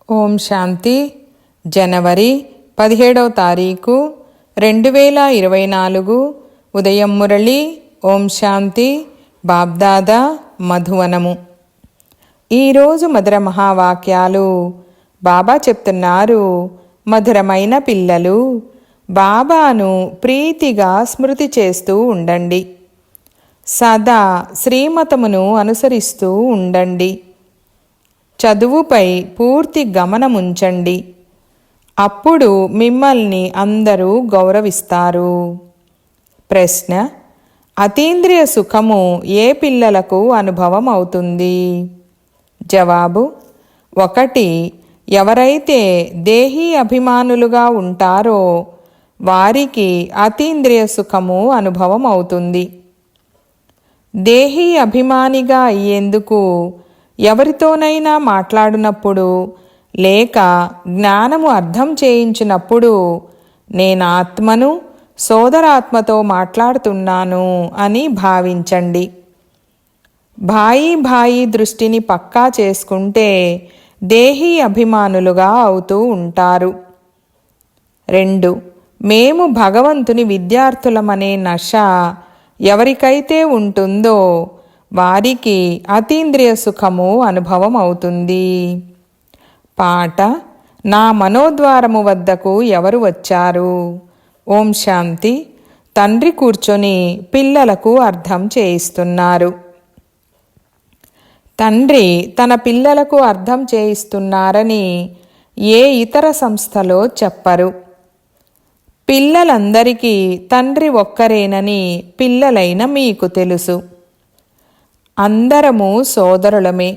ఓం శాంతి. జనవరి 17వ తారీఖు 2024 ఉదయం మురళి. ఓం శాంతి. బాబ్దాదా మధువనము. ఈరోజు మధుర మహావాక్యాలు. బాబా చెప్తున్నారు, మధురమైన పిల్లలు, బాబాను ప్రీతిగా స్మృతి చేస్తూ ఉండండి. సదా శ్రీమతమును అనుసరిస్తూ ఉండండి. చదువుపై పూర్తి గమనముంచండి. అప్పుడు మిమ్మల్ని అందరూ గౌరవిస్తారు. ప్రశ్న: అతీంద్రియ సుఖము ఏ పిల్లలకు అనుభవం అవుతుంది? జవాబు: 1. ఎవరైతే దేహీ అభిమానులుగా ఉంటారో వారికి అతీంద్రియ సుఖము అనుభవం అవుతుంది. దేహీ అభిమానిగా అయ్యేందుకు ఎవరితోనైనా మాట్లాడినప్పుడు లేక జ్ఞానము అర్థం చేయించినప్పుడు నేను ఆత్మను సోదరాత్మతో మాట్లాడుతున్నాను అని భావించండి. భాయి దృష్టిని పక్కా చేసుకుంటే దేహీ అభిమానులుగా అవుతూ ఉంటారు. 2. మేము భగవంతుని విద్యార్థులమనే నష ఎవరికైతే ఉంటుందో వారికి అతీంద్రియ సుఖము అనుభవం అవుతుంది. పాట: నా మనోద్వారము వద్దకు ఎవరు వచ్చారు? ఓం శాంతి. తండ్రి కూర్చొని పిల్లలకు అర్థం చేయిస్తున్నారు. తండ్రి తన పిల్లలకు అర్థం చేయిస్తున్నారని ఏ ఇతర సంస్థలో చెప్పరు. పిల్లలందరికీ తండ్రి ఒక్కరేనని పిల్లలైన మీకు తెలుసు. అందరము సోదరులమే.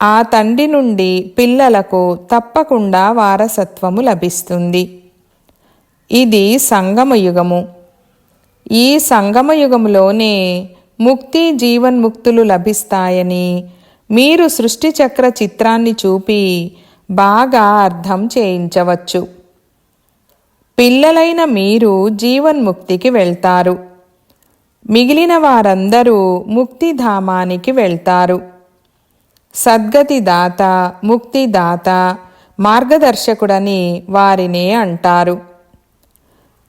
ఆ తండ్రి నుండి పిల్లలకు తప్పకుండా వారసత్వము లభిస్తుంది. ఇది సంగమయుగము. ఈ సంగమయుగములోనే ముక్తి జీవన్ముక్తులు లభిస్తాయని మీరు సృష్టి చక్ర చిత్రాన్ని చూపి బాగా అర్థం చేయించవచ్చు. పిల్లలైన మీరు జీవన్ముక్తికి వెళ్తారు. మిగిలిన వారందరూ ముక్తిధామానికి వెళ్తారు. సద్గతిదాత, ముక్తిదాత, మార్గదర్శకుడని వారినే అంటారు.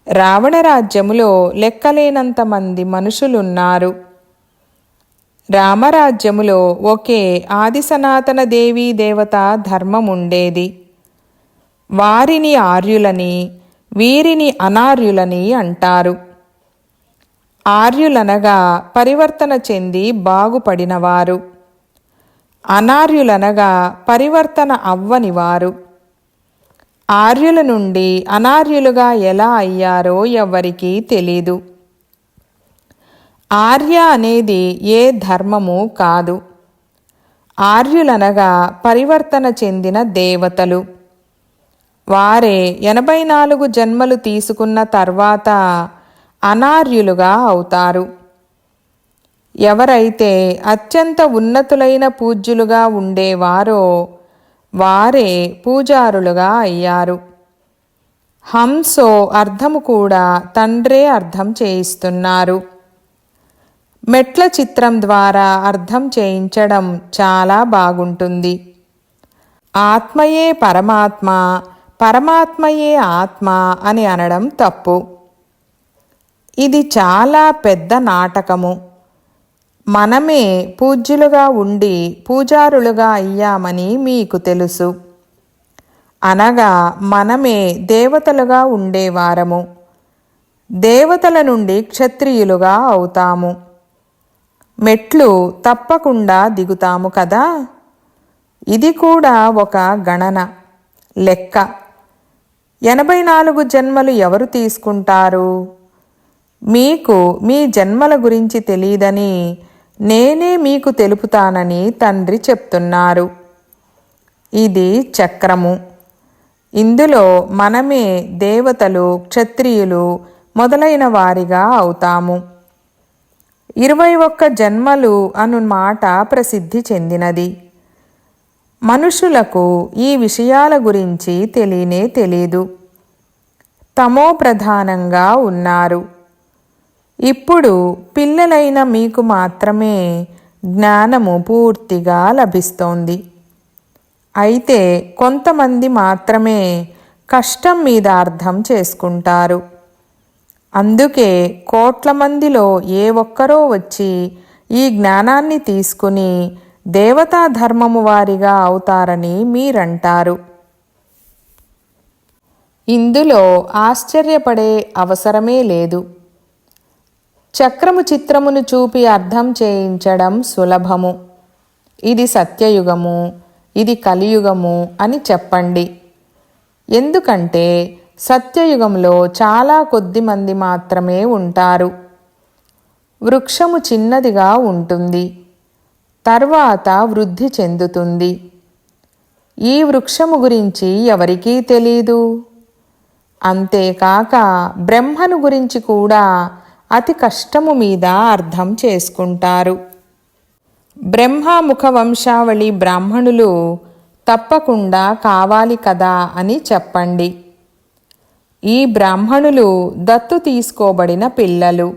రావణరాజ్యములో లెక్కలేనంత మంది మనుషులున్నారు. రామరాజ్యములో ఒకే ఆది సనాతన దేవీ దేవత ధర్మముండేది. వారిని ఆర్యులని, వీరిని అనార్యులని అంటారు. ఆర్యులనగా పరివర్తన చెంది బాగుపడినవారు, అనార్యులనగా పరివర్తన అవ్వనివారు. ఆర్యుల నుండి అనార్యులుగా ఎలా అయ్యారో ఎవ్వరికీ తెలీదు. ఆర్య అనేది ఏ ధర్మము కాదు. ఆర్యులనగా పరివర్తన చెందిన దేవతలు. వారే 84 జన్మలు తీసుకున్న తర్వాత అనార్యులుగా అవుతారు. ఎవరైతే అత్యంత ఉన్నతులైన పూజ్యులుగా ఉండేవారో వారే పూజారులుగా అయ్యారు. హంసో అర్థము కూడా తండ్రే అర్థం చేయిస్తున్నారు. మెట్ల చిత్రం ద్వారా అర్థం చేయించడం చాలా బాగుంటుంది. ఆత్మయే పరమాత్మ, పరమాత్మయే ఆత్మ అని అనడం తప్పు. ఇది చాలా పెద్ద నాటకము. మనమే పూజ్యులుగా ఉండి పూజారులుగా అయ్యామని మీకు తెలుసు. అనగా మనమే దేవతలుగా ఉండేవారము. దేవతల నుండి క్షత్రియులుగా అవుతాము. మెట్లు తప్పకుండా దిగుతాము కదా. ఇది కూడా ఒక గణన, లెక్క. 84 జన్మలు ఎవరు తీసుకుంటారు? మీకు మీ జన్మల గురించి తెలీదని నేనే మీకు తెలుపుతానని తండ్రి చెప్తున్నారు. ఇది చక్రము. ఇందులో మనమే దేవతలు, క్షత్రియులు మొదలైన వారిగా అవుతాము. 21 జన్మలు అను మాట ప్రసిద్ధి చెందినది. మనుషులకు ఈ విషయాల గురించి తెలీదు. తమో ప్రధానంగా ఉన్నారు. ఇప్పుడు పిల్లలైన మీకు మాత్రమే జ్ఞానము పూర్తిగా లభిస్తోంది. అయితే కొంతమంది మాత్రమే కష్టం మీద అర్థం చేసుకుంటారు. అందుకే కోట్ల మందిలో ఏ ఒక్కరో వచ్చి ఈ జ్ఞానాన్ని తీసుకుని దేవతా ధర్మము వారిగా అవుతారని మీరంటారు. ఇందులో ఆశ్చర్యపడే అవసరమే లేదు. చక్రము చిత్రమును చూపి అర్థం చేయించడం సులభము. ఇది సత్యయుగము, ఇది కలియుగము అని చెప్పండి. ఎందుకంటే సత్యయుగంలో చాలా కొద్ది మంది మాత్రమే ఉంటారు. వృక్షము చిన్నదిగా ఉంటుంది, తర్వాత వృద్ధి చెందుతుంది. ఈ వృక్షము గురించి ఎవరికీ తెలీదు. అంతేకాక బ్రహ్మను గురించి కూడా అతి కష్టము మీద అర్థం చేసుకుంటారు. బ్రహ్మముఖ వంశావళి బ్రాహ్మణులు తప్పకుండా కావాలి కదా అని చెప్పండి. ఈ బ్రాహ్మణులు దత్తు తీసుకోబడిన పిల్లలు.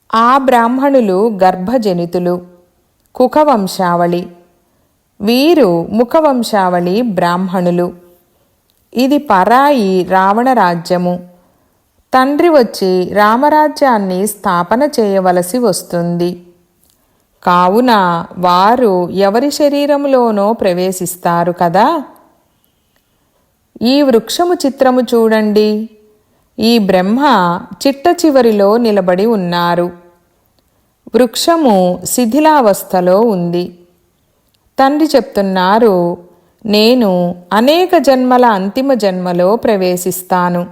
ఆ బ్రాహ్మణులు గర్భజనితులు, కుఖవంశావళి. వీరు ముఖవంశావళి బ్రాహ్మణులు. ఇది పరాయి రావణ రాజ్యము. తండ్రి వచ్చి రామరాజ్యాన్ని స్థాపన చేయవలసి వస్తుంది. కావున వారు ఎవరి శరీరంలోనో ప్రవేశిస్తారు కదా. ఈ వృక్షము చిత్రము చూడండి. ఈ బ్రహ్మ చిట్ట చివరిలో నిలబడి ఉన్నారు. వృక్షము శిథిలావస్థలో ఉంది. తండ్రి చెప్తున్నారు, నేను అనేక జన్మల అంతిమ జన్మలో ప్రవేశిస్తాను.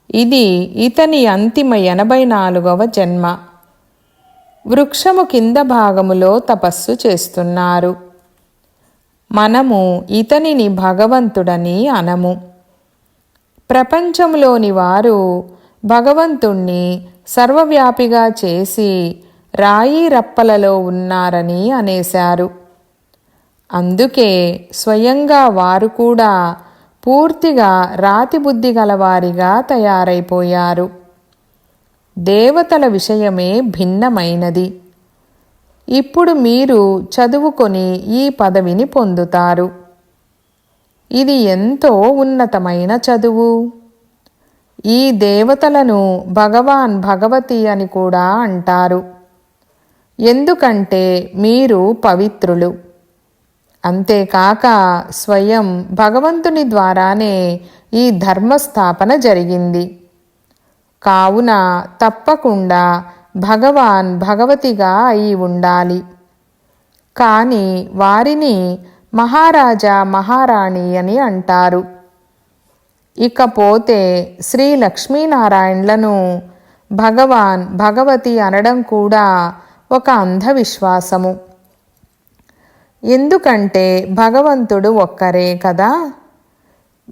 ఇది ఇతని అంతిమ 84వ జన్మ. వృక్షము కింద భాగములో తపస్సు చేస్తున్నారు. మనము ఇతనిని భగవంతుడని అనము. ప్రపంచంలోని వారు భగవంతుణ్ణి సర్వవ్యాపిగా చేసి రాయి రప్పలలో ఉన్నారని అనేశారు. అందుకే స్వయంగా వారు కూడా పూర్తిగా రాతి బుద్ధి గలవారిగా తయారైపోయారు. దేవతల విషయమే భిన్నమైనది. ఇప్పుడు మీరు చదువుకొని ఈ పదవిని పొందుతారు. ఇది ఎంతో ఉన్నతమైన చదువు. ఈ దేవతలను భగవాన్ భగవతి అని కూడా అంటారు. ఎందుకంటే మీరు పవిత్రులు. అంతేకాక స్వయం భగవంతుని ద్వారానే ఈ ధర్మస్థాపన జరిగింది. కావున తప్పకుండా భగవాన్ భగవతిగా అయి ఉండాలి. కానీ వారిని మహారాజా మహారాణి అని అంటారు. ఇకపోతే శ్రీ లక్ష్మీనారాయణలను భగవాన్ భగవతి అనడం కూడా ఒక అంధవిశ్వాసము. ఎందుకంటే భగవంతుడు ఒక్కరే కదా.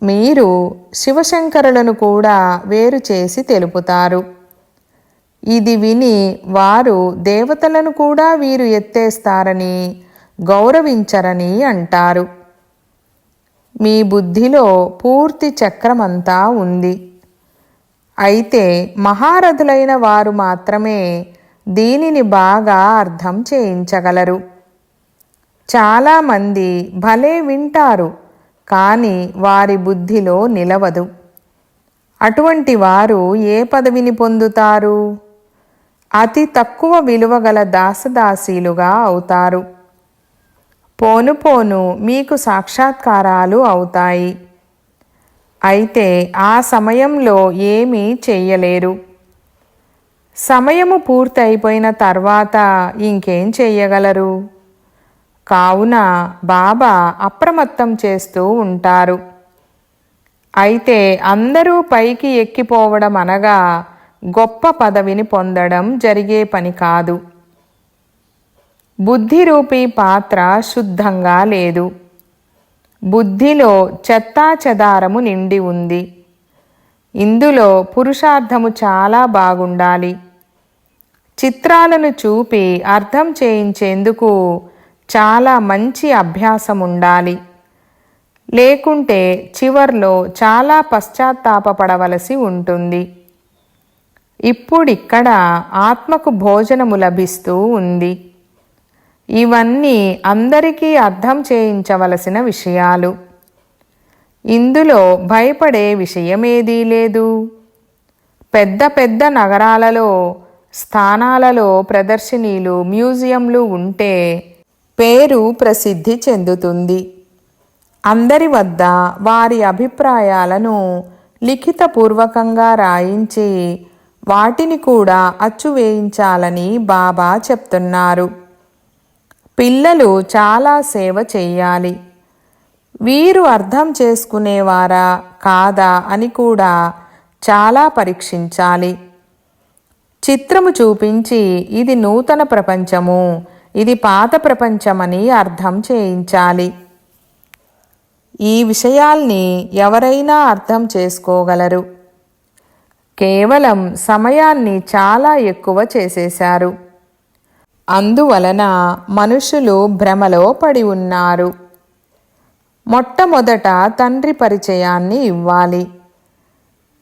మీరు శివశంకరులను కూడా వేరు చేసి తెలుపుతారు. ఇది విని వారు దేవతలను కూడా వీరు ఎత్తేస్తారని, గౌరవించరని అంటారు. మీ బుద్ధిలో పూర్తి చక్రమంతా ఉంది. అయితే మహారథులైన వారు మాత్రమే దీనిని బాగా అర్థం చేయించగలరు. చాలామంది భలే వింటారు, కానీ వారి బుద్ధిలో నిలవదు. అటువంటి వారు ఏ పదవిని పొందుతారు? అతి తక్కువ విలువగల దాసదాసీలుగా అవుతారు. పోను పోను మీకు సాక్షాత్కారాలు అవుతాయి. అయితే ఆ సమయంలో ఏమీ చెయ్యలేరు. సమయము పూర్తయిపోయిన తర్వాత ఇంకేం చెయ్యగలరు? కావున బాబా అప్రమత్తం చేస్తూ ఉంటారు. అయితే అందరూ పైకి ఎక్కిపోవడం అనగా గొప్ప పదవిని పొందడం జరిగే పని కాదు. బుద్ధి రూపీ పాత్ర శుద్ధంగా లేదు. బుద్ధిలో చెత్తాచెదారము నిండి ఉంది. ఇందులో పురుషార్థము చాలా బాగుండాలి. చిత్రాలను చూపి అర్థం చేయించేందుకు చాలా మంచి అభ్యాసం ఉండాలి. లేకుంటే చివర్లో చాలా పశ్చాత్తాపపడవలసి ఉంటుంది. ఇప్పుడిక్కడ ఆత్మకు భోజనము లభిస్తూ ఉంది. ఇవన్నీ అందరికీ అర్థం చేయించవలసిన విషయాలు. ఇందులో భయపడే విషయమేదీ లేదు. పెద్ద పెద్ద నగరాలలో, స్థానాలలో ప్రదర్శనీలు, మ్యూజియంలు ఉంటే పేరు ప్రసిద్ధి చెందుతుంది. అందరి వద్ద వారి అభిప్రాయాలను లిఖితపూర్వకంగా రాయించి వాటిని కూడా అచ్చు వేయించాలని బాబా చెప్తున్నారు. పిల్లలు చాలా సేవ చెయ్యాలి. వీరు అర్థం చేసుకునేవారా కాదా అని కూడా చాలా పరీక్షించాలి. చిత్రము చూపించి ఇది నూతన ప్రపంచము, ఇది పాత ప్రపంచమని అర్థం చేయించాలి. ఈ విషయాల్ని ఎవరైనా అర్థం చేసుకోగలరు. కేవలం సమయాన్ని చాలా ఎక్కువ చేసేశారు. అందువలన మనుషులు భ్రమలో పడి ఉన్నారు. మొట్టమొదట తండ్రి పరిచయాన్ని ఇవ్వాలి.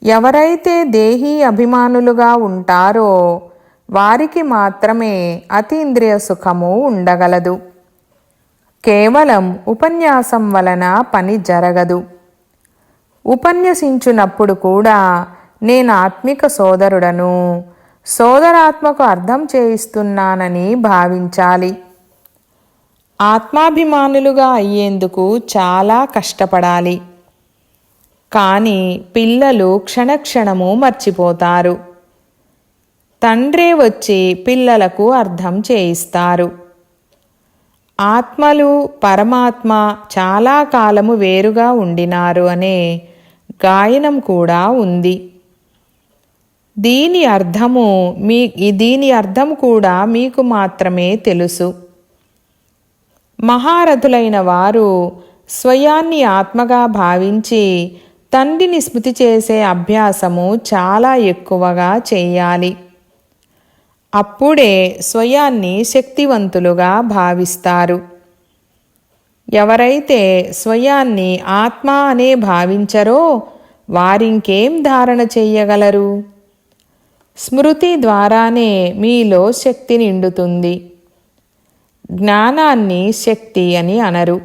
ఎవరైతే దేహీ అభిమానులుగా ఉంటారో వారికి మాత్రమే అతీంద్రియ సుఖము ఉండగలదు. కేవలం ఉపన్యాసం వలన పని జరగదు. ఉపన్యసించున్నప్పుడు కూడా నేను ఆత్మిక సోదరుడను, సోదరాత్మకు అర్థం చేయిస్తున్నానని భావించాలి. ఆత్మాభిమానులుగా అయ్యేందుకు చాలా కష్టపడాలి. కానీ పిల్లలు క్షణక్షణము మర్చిపోతారు. తండ్రే వచ్చి పిల్లలకు అర్థం చేయిస్తారు. ఆత్మలు పరమాత్మ చాలా కాలము వేరుగా ఉండినారు అనే గాయనం కూడా ఉంది. దీని అర్థం కూడా మీకు మాత్రమే తెలుసు. మహారథులైన వారు స్వయాన్ని ఆత్మగా భావించి తండ్రిని స్మృతి చేసే అభ్యాసము చాలా ఎక్కువగా చేయాలి. అప్పుడే స్వయాన్ని శక్తివంతులుగా భావిస్తారు. ఎవరైతే స్వయాన్ని ఆత్మ అనే భావించరో వారింకేం ధారణ చెయ్యగలరు? స్మృతి ద్వారానే మీలో శక్తి నిండుతుంది. జ్ఞానాన్ని శక్తి అని అనరు.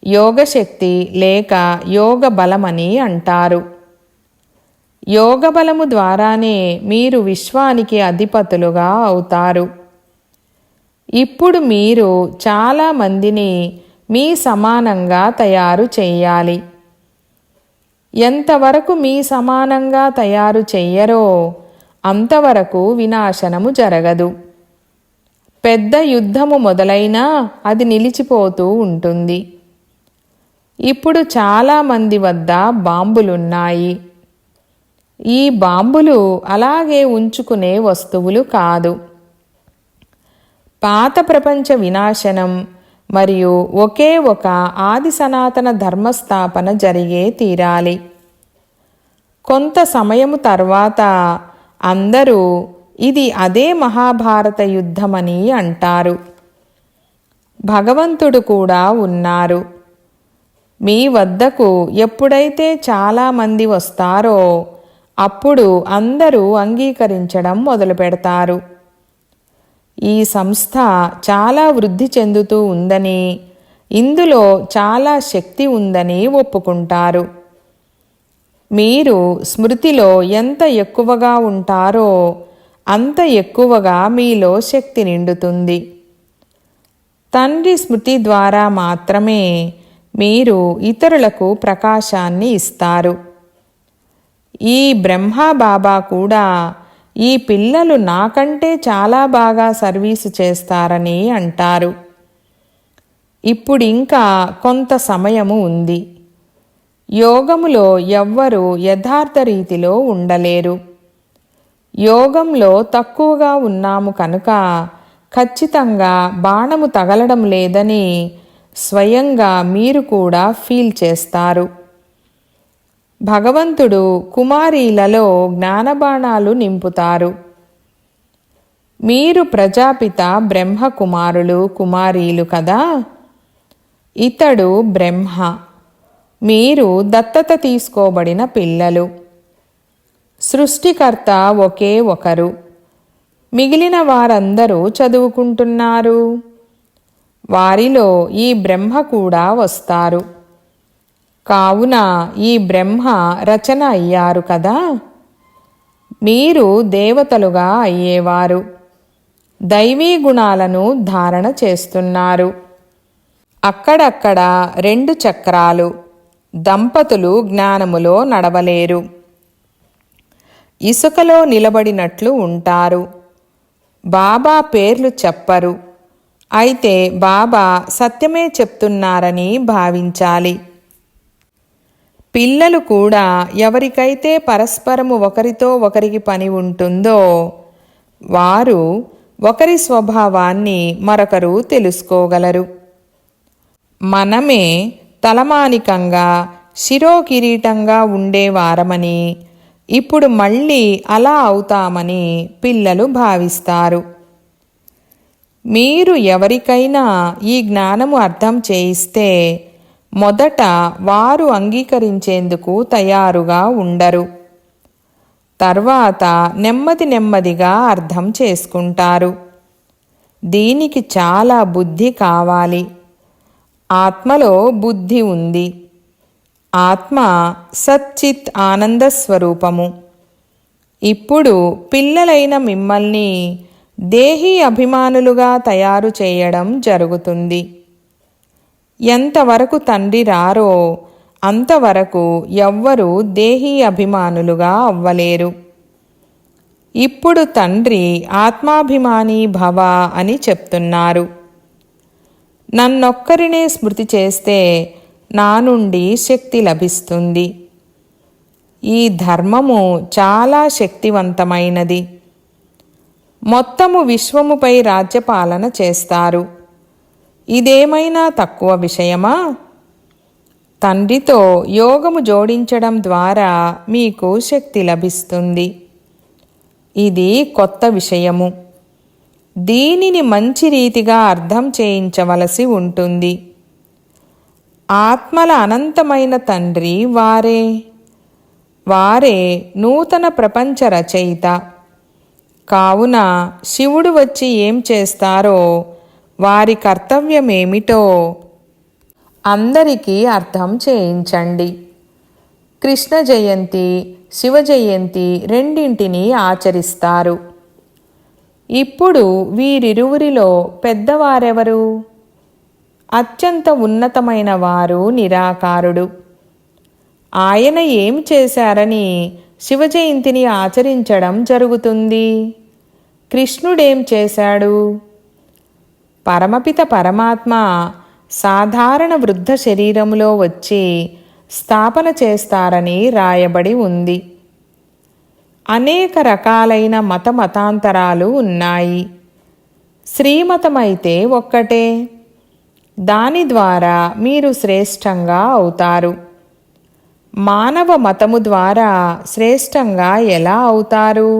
యోగశక్తి లేక యోగ బలమని అంటారు. యోగ బలము ద్వారానే మీరు విశ్వానికి అధిపతులుగా అవుతారు. ఇప్పుడు మీరు చాలా మందిని మీ సమానంగా తయారు చెయ్యాలి. ఎంతవరకు మీ సమానంగా తయారు చెయ్యరో అంతవరకు వినాశనము జరగదు. పెద్ద యుద్ధము మొదలైనా అది నిలిచిపోతూ ఉంటుంది. ఇప్పుడు చాలామంది వద్ద బాంబులున్నాయి. ఈ బాంబులు అలాగే ఉంచుకునే వస్తువులు కాదు. పాత ప్రపంచ వినాశనం మరియు ఒకే ఒక ఆది సనాతన ధర్మస్థాపన జరిగే తీరాలి. కొంత సమయము తర్వాత అందరూ ఇది అదే మహాభారత యుద్ధమని అంటారు. భగవంతుడు కూడా ఉన్నారు. మీ వద్దకు ఎప్పుడైతే చాలామంది వస్తారో అప్పుడు అందరూ అంగీకరించడం మొదలు పెడతారు. ఈ సంస్థ చాలా వృద్ధి చెందుతూ ఉందని, ఇందులో చాలా శక్తి ఉందని ఒప్పుకుంటారు. మీరు స్మృతిలో ఎంత ఎక్కువగా ఉంటారో అంత ఎక్కువగా మీలో శక్తి నిండుతుంది. తండ్రి స్మృతి ద్వారా మాత్రమే మీరు ఇతరులకు ప్రకాశాన్ని ఇస్తారు. ఈ బ్రహ్మ బాబా కూడా ఈ పిల్లలు నాకంటే చాలా బాగా సర్వీసు చేస్తారని అంటారు. ఇప్పుడింకా కొంత సమయము ఉంది. యోగములో ఎవ్వరూ యథార్థ రీతిలో ఉండలేరు. యోగంలో తక్కువగా ఉన్నాము కనుక ఖచ్చితంగా బాణము తగలడం లేదని స్వయంగా మీరు కూడా ఫీల్ చేస్తారు. భగవంతుడు కుమారీలలో జ్ఞానబాణాలు నింపుతారు. మీరు ప్రజాపిత బ్రహ్మ కుమారులు కుమారీలు కదా. ఇతడు బ్రహ్మ, మీరు దత్తత తీసుకోబడిన పిల్లలు. సృష్టికర్త ఒకే ఒకరు. మిగిలిన వారందరూ చదువుకుంటున్నారు. వారిలో ఈ బ్రహ్మ కూడా వస్తారు. కావున ఈ బ్రహ్మ రచన అయ్యారు కదా. మీరు దేవతలుగా అయ్యేవారు. దైవీ గుణాలను ధారణ చేస్తున్నారు. అక్కడక్కడ 2 చక్రాలు. దంపతులు జ్ఞానములో నడవలేరు. ఇసుకలో నిలబడినట్లు ఉంటారు. బాబా పేర్లు చెప్పరు. అయితే బాబా సత్యమే చెప్తున్నారని భావించాలి. పిల్లలు కూడా ఎవరికైతే పరస్పరము ఒకరితో ఒకరికి పని ఉంటుందో వారు ఒకరి స్వభావాన్ని మరొకరు తెలుసుకోగలరు. మనమే తలమానికంగా శిరోకిరీటంగా ఉండేవారమని ఇప్పుడు మళ్ళీ అలా అవుతామని పిల్లలు భావిస్తారు. మీరు ఎవరికైనా ఈ జ్ఞానము అర్థం చేయిస్తే మొదట వారు అంగీకరించేందుకు తయారుగా ఉండరు. తర్వాత నెమ్మదిగా అర్థం చేసుకుంటారు. దీనికి చాలా బుద్ధి కావాలి. ఆత్మలో బుద్ధి ఉంది. ఆత్మ సచ్చిత్ ఆనంద స్వరూపము. ఇప్పుడు పిల్లలైన మిమ్మల్ని దేహీ అభిమానులుగా తయారు చేయడం జరుగుతుంది. ఎంతవరకు తండ్రి రారో అంతవరకు ఎవ్వరూ దేహీ అభిమానులుగా అవ్వలేరు. ఇప్పుడు తండ్రి ఆత్మాభిమాని భవ అని చెప్తున్నారు. నన్నొక్కరినే స్మృతి చేస్తే నా నుండి శక్తి లభిస్తుంది. ఈ ధర్మము చాలా శక్తివంతమైనది. మొత్తము విశ్వముపై రాజ్యపాలన చేస్తారు. ఇదేమైనా తక్కువ విషయమా? తండ్రితో యోగము జోడించడం ద్వారా మీకు శక్తి లభిస్తుంది. ఇది కొత్త విషయము. దీనిని మంచి రీతిగా అర్థం చేయించవలసి ఉంటుంది. ఆత్మల అనంతమైన తండ్రి వారే నూతన ప్రపంచ రచయిత. కావున శివుడు వచ్చి ఏం చేస్తారో వారి కర్తవ్యమేమిటో అందరికీ అర్థం చేయించండి. కృష్ణ జయంతి, శివ జయంతి రెండింటినీ ఆచరిస్తారు. ఇప్పుడు వీరిరువురిలో పెద్దవారెవరు? అత్యంత ఉన్నతమైన వారు నిరాకారుడు. ఆయన ఏం చేశారని శివ జయంతిని ఆచరించడం జరుగుతుంది? కృష్ణుడేం చేశాడు? పరమపిత పరమాత్మ సాధారణ వృద్ధ శరీరములో వచ్చి స్థాపన చేస్తారని రాయబడి ఉంది. అనేక రకాలైన మతాంతరాలు ఉన్నాయి. శ్రీమతమైతే ఒక్కటే. దాని ద్వారా మీరు శ్రేష్టంగా అవుతారు. మానవ మతము ద్వారా శ్రేష్టంగా ఎలా అవుతారు?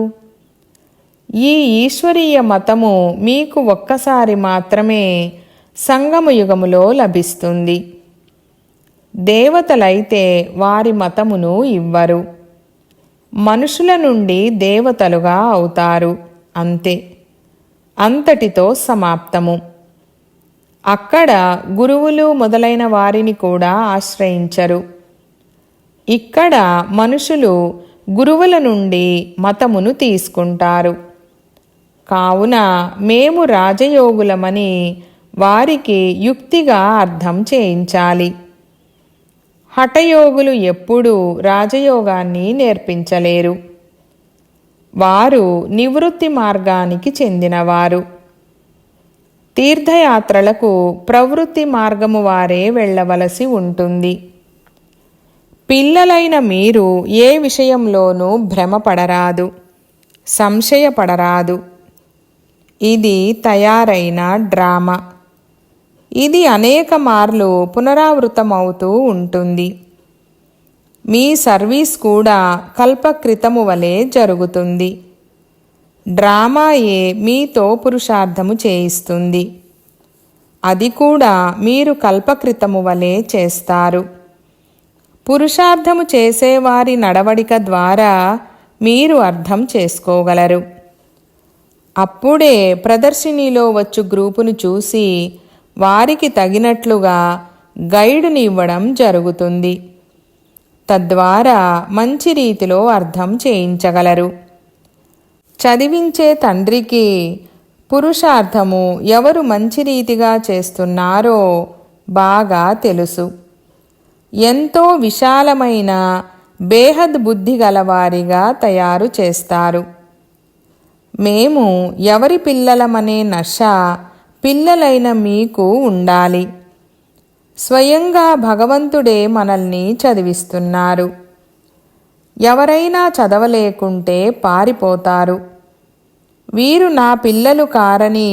ఈ ఈశ్వరీయ మతము మీకు ఒక్కసారి మాత్రమే సంగమయుగములో లభిస్తుంది. దేవతలైతే వారి మతమును ఇవ్వరు. మనుషుల నుండి దేవతలుగా అవుతారు. అంతే. అంతటితో సమాప్తము. అక్కడ గురువులు మొదలైన వారిని కూడా ఆశ్రయించరు. ఇక్కడ మనుషులు గురువుల నుండి మతమును తీసుకుంటారు. కావున మేము రాజయోగులమని వారికి యుక్తిగా అర్థం చేయించాలి. హఠయోగులు ఎప్పుడూ రాజయోగాన్ని నేర్పించలేరు. వారు నివృత్తి మార్గానికి చెందినవారు. తీర్థయాత్రలకు ప్రవృత్తి మార్గము వారే వెళ్ళవలసి ఉంటుంది. పిల్లలైన మీరు ఏ విషయంలోనూ భ్రమపడరాదు, సంశయపడరాదు. ఇది తయారైన డ్రామా. ఇది అనేక మార్లు పునరావృతమవుతూ ఉంటుంది. మీ సర్వీస్ కూడా కల్పకృతము వలె జరుగుతుంది. డ్రామాయే మీతో పురుషార్థము చేయిస్తుంది. అది కూడా మీరు కల్పకృతము వలె చేస్తారు. పురుషార్థము చేసేవారి నడవడిక ద్వారా మీరు అర్థం చేసుకోగలరు. అప్పుడే ప్రదర్శినిలో వచ్చు గ్రూపును చూసి వారికి తగినట్లుగా గైడుని ఇవ్వడం జరుగుతుంది. తద్వారా మంచి రీతిలో అర్థం చేయించగలరు. చదివించే తండ్రికి పురుషార్థము ఎవరు మంచి రీతిగా చేస్తున్నారో బాగా తెలుసు. ఎంతో విశాలమైన బేహద్ బుద్ధి గలవారిగా తయారు చేస్తారు. మేము ఎవరి పిల్లలమనే నష పిల్లలైన మీకు ఉండాలి. స్వయంగా భగవంతుడే మనల్ని చదివిస్తున్నారు. ఎవరైనా చదవలేకుంటే పారిపోతారు. వీరు నా పిల్లలు కారని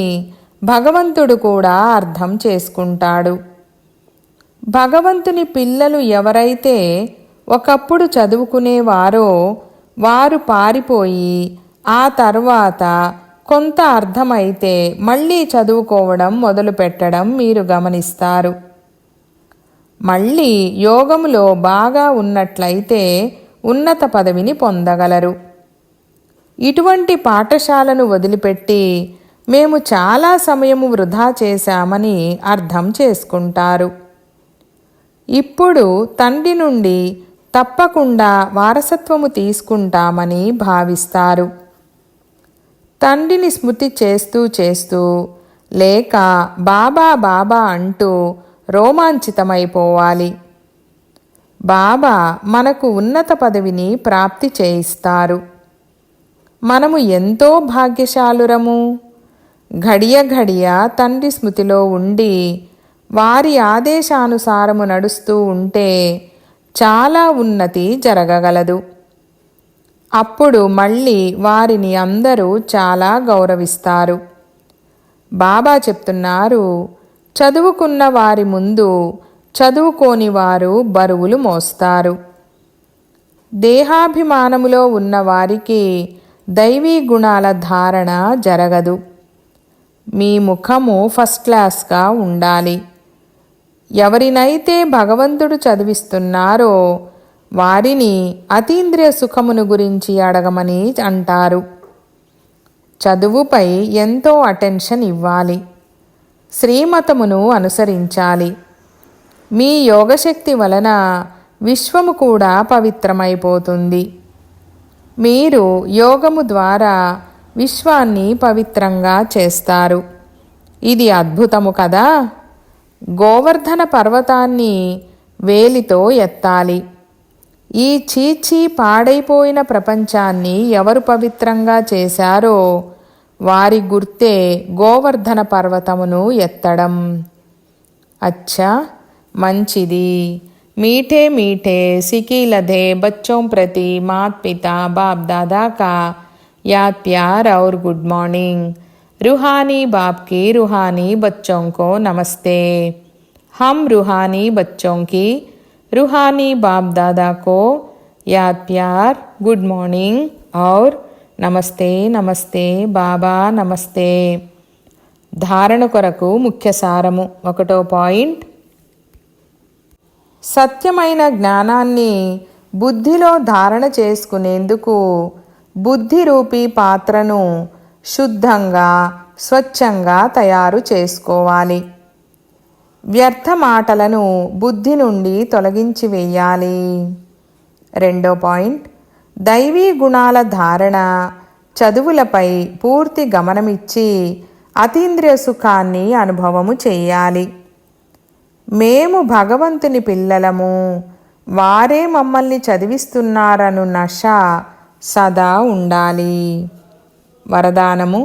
భగవంతుడు కూడా అర్థం చేసుకుంటాడు. భగవంతుని పిల్లలు ఎవరైతే ఒకప్పుడు చదువుకునేవారో వారు పారిపోయి ఆ తర్వాత కొంత అర్థమైతే మళ్ళీ చదువుకోవడం మొదలుపెట్టడం మీరు గమనిస్తారు. మళ్ళీ యోగములో బాగా ఉన్నట్లయితే ఉన్నత పదవిని పొందగలరు. ఇటువంటి పాఠశాలను వదిలిపెట్టి మేము చాలా సమయము వృధా చేశామని అర్థం చేసుకుంటారు. ఇప్పుడు తండ్రి నుండి తప్పకుండా వారసత్వము తీసుకుంటామని భావిస్తారు. తండ్రిని స్మృతి చేస్తూ చేస్తూ లేక బాబా బాబా అంటూ రోమాంచితమైపోవాలి. బాబా మనకు ఉన్నత పదవిని ప్రాప్తి చేయిస్తారు. మనము ఎంతో భాగ్యశాలురము. ఘడియ ఘడియ తండ్రి స్మృతిలో ఉండి వారి ఆదేశానుసారము నడుస్తూ ఉంటే చాలా ఉన్నతి జరగగలదు. అప్పుడు మళ్ళీ వారిని అందరూ చాలా గౌరవిస్తారు. బాబా చెప్తున్నారు, చదువుకున్న వారి ముందు చదువుకోని వారు బరువులు మోస్తారు. దేహాభిమానములో ఉన్నవారికి దైవీ గుణాల ధారణ జరగదు. మీ ముఖము ఫస్ట్ క్లాస్గా ఉండాలి. ఎవరినైతే భగవంతుడు చదివిస్తున్నారో వారిని అతీంద్రియ సుఖమును గురించి అడగమని అంటారు. చదువుపై ఎంతో అటెన్షన్ ఇవ్వాలి. శ్రీమతమును అనుసరించాలి. మీ యోగశక్తి వలన విశ్వము కూడా పవిత్రమైపోతుంది. మీరు యోగము ద్వారా విశ్వాన్ని పవిత్రంగా చేస్తారు. ఇది అద్భుతము కదా. గోవర్ధన పర్వతాన్ని వేలితో ఎత్తాలి. ఈ చీచీ పాడైపోయిన ప్రపంచాన్ని ఎవరు పవిత్రంగా చేశారో వారి గుర్తే గోవర్ధన పర్వతమును ఎత్తడం. అచ్చా, మంచిది. मीठे मीठे सिकी लधे बच्चों प्रति मात पिता बाप दादा का याद प्यार और गुड मॉर्निंग. रूहानी बाप की रूहानी बच्चों को नमस्ते. हम रूहानी बच्चों की रूहानी बाप दादा को याद प्यार गुड मॉर्निंग और నమస్తే నమస్తే బాబా నమస్తే. ధారణ కొరకు ముఖ్య సారము. 1వ పాయింట్, సత్యమైన జ్ఞానాన్ని బుద్ధిలో ధారణ చేసుకునేందుకు బుద్ధి రూపీ పాత్రను శుద్ధంగా స్వచ్ఛంగా తయారు చేసుకోవాలి. వ్యర్థ మాటలను బుద్ధి నుండి తొలగించి వేయాలి. 2వ పాయింట్, దైవీ గుణాల ధారణ చదువులపై పూర్తి గమనమిచ్చి అతీంద్రియ సుఖాన్ని అనుభవము చేయాలి. మేము భగవంతుని పిల్లలము, వారే మమ్మల్ని చదివిస్తున్నారను నష సదా ఉండాలి. వరదానము,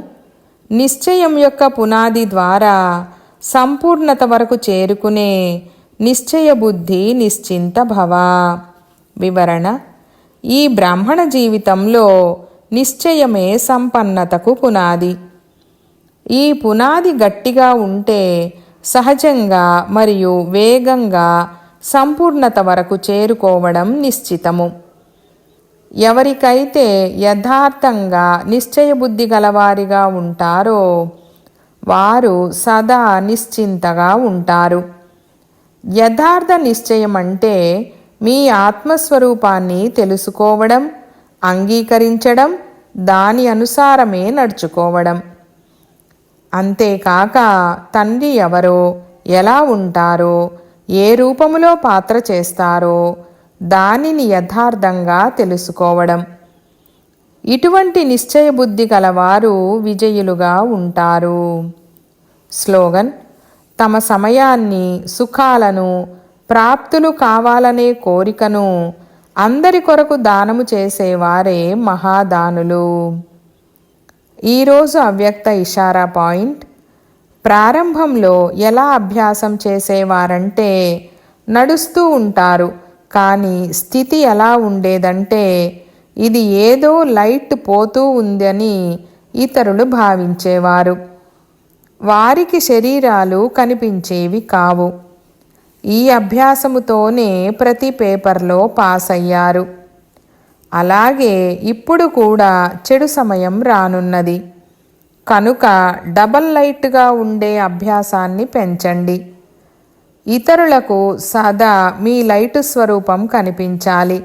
నిశ్చయం యొక్క పునాది ద్వారా సంపూర్ణత వరకు చేరుకునే నిశ్చయ బుద్ధి నిశ్చింత భవ. వివరణ, ఈ బ్రాహ్మణ జీవితంలో నిశ్చయమే సంపన్నతకు పునాది. ఈ పునాది గట్టిగా ఉంటే సహజంగా మరియు వేగంగా సంపూర్ణత వరకు చేరుకోవడం నిశ్చితము. ఎవరికైతే యథార్థంగా నిశ్చయబుద్ధి గలవారిగా ఉంటారో వారు సదా నిశ్చింతగా ఉంటారు. యథార్థ నిశ్చయం అంటే మీ ఆత్మస్వరూపాన్ని తెలుసుకోవడం, అంగీకరించడం, దాని అనుసారమే నడుచుకోవడం. అంతేకాక తండ్రి ఎవరో, ఎలా ఉంటారో, ఏ రూపములో పాత్ర చేస్తారో దానిని యథార్థంగా తెలుసుకోవడం. ఇటువంటి నిశ్చయబుద్ధి గలవారు విజయులుగా ఉంటారు. స్లోగన్: తమ సమయాన్ని, సుఖాలను, ప్రాప్తులు కావాలనే కోరికను అందరి కొరకు దానము చేసేవారే మహాదానులు. ఈరోజు అవ్యక్త ఇషారా పాయింట్: ప్రారంభంలో ఎలా అభ్యాసం చేసేవారంటే నడుస్తూ ఉంటారు, కానీ స్థితి ఎలా ఉండేదంటే ఇది ఏదో లైట్ పోతూ ఉందని ఇతరులు భావించేవారు. వారికి శరీరాలు కనిపించేవి కావు. ఈ అభ్యాసముతోనే ప్రతి పేపర్లో పాస్ అయ్యారు. అలాగే ఇప్పుడు కూడా చెడు సమయం రానున్నది కనుక డబల్ లైట్గా ఉండే అభ్యాసాన్ని పెంచండి. ఇతరులకు సదా మీ లైటు స్వరూపం కనిపించాలి.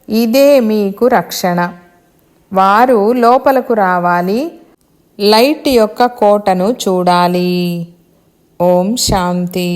ఇదే మీకు రక్షణ. వారు లోపలకు రావాలి, లైట్ యొక్క కోటను చూడాలి. ఓం శాంతి.